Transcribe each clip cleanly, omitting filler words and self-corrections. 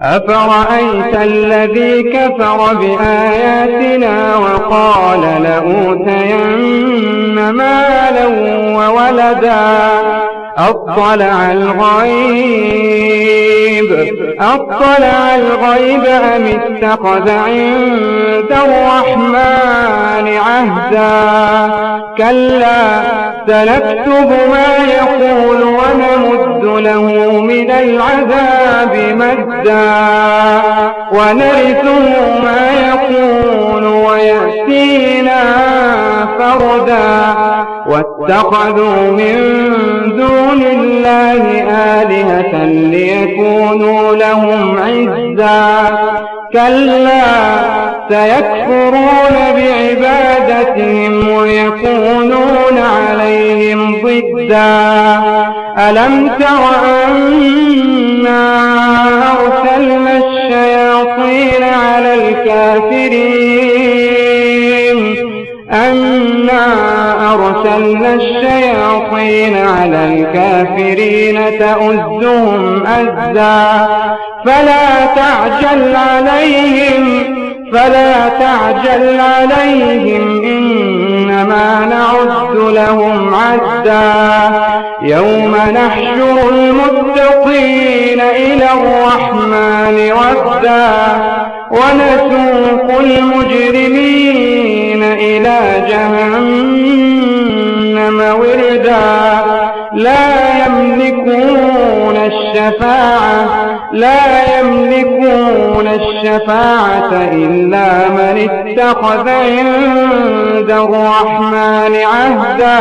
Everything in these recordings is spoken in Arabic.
أفرأيت الذي كفر بآياتنا وقال لأوتين مالا وولدا أطلع الغيب أم اتخذ عند الرحمن عهدا كلا سنكتب ما يقول ونمد له من العذاب مدا ونرثه ما يقول ويأتينا فردا واتخذوا من دون الله آلهة ليكونوا لهم عزا كلا سيكفرون بعبادتهم ويكونون عليهم ضدا ألم تر أنا أرسلنا الشياطين على الكافرين تؤزهم أزا فلا تعجل عليهم إنما نعد لهم عدا يوم نحشر المتقين إلى الرحمن وفدا ونسوق المجرمين إلى جهنم وردا لا يملكون الشفاعة إلا من اتخذ عند الرحمن عهدا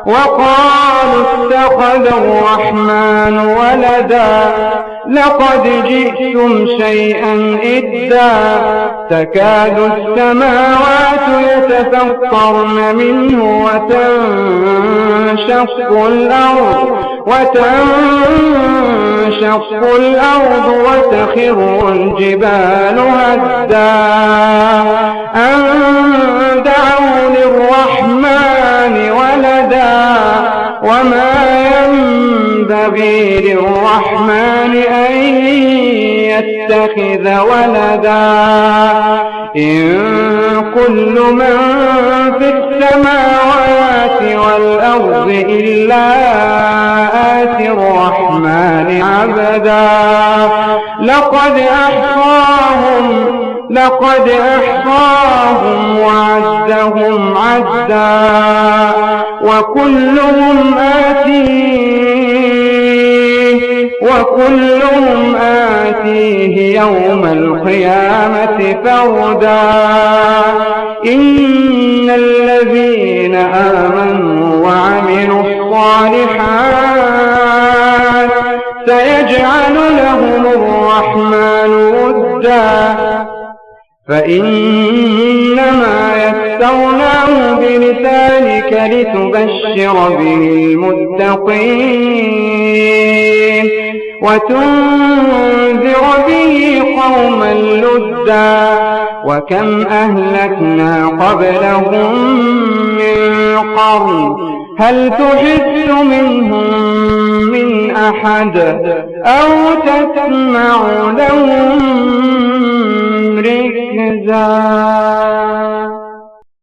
وقالوا اتخذ الرحمن ولدا لقد جئتم شيئا إدا تكاد السماوات يتفطرن منه وتنشق الأرض وتخر الجبال هدا أن دعوا للرحمن ولدا وما ينبغي للرحمن أن يتخذ ولدا إن كل من في السماوات والأرض إلا آتي الرحمن عبدا لقد أحصاهم وعدهم عدا وكلهم آتيه يوم القيامة فردا إن الذين آمنوا وعملوا الصالحات سيجعل لهم الرحمن ودا فإنما يسرناه بلسانك لتبشر به المتقين وتنذر به قوما لدا وكم أهلكنا قبلهم من قرن هل تحس منهم من أحد أو تسمع لهم ركزا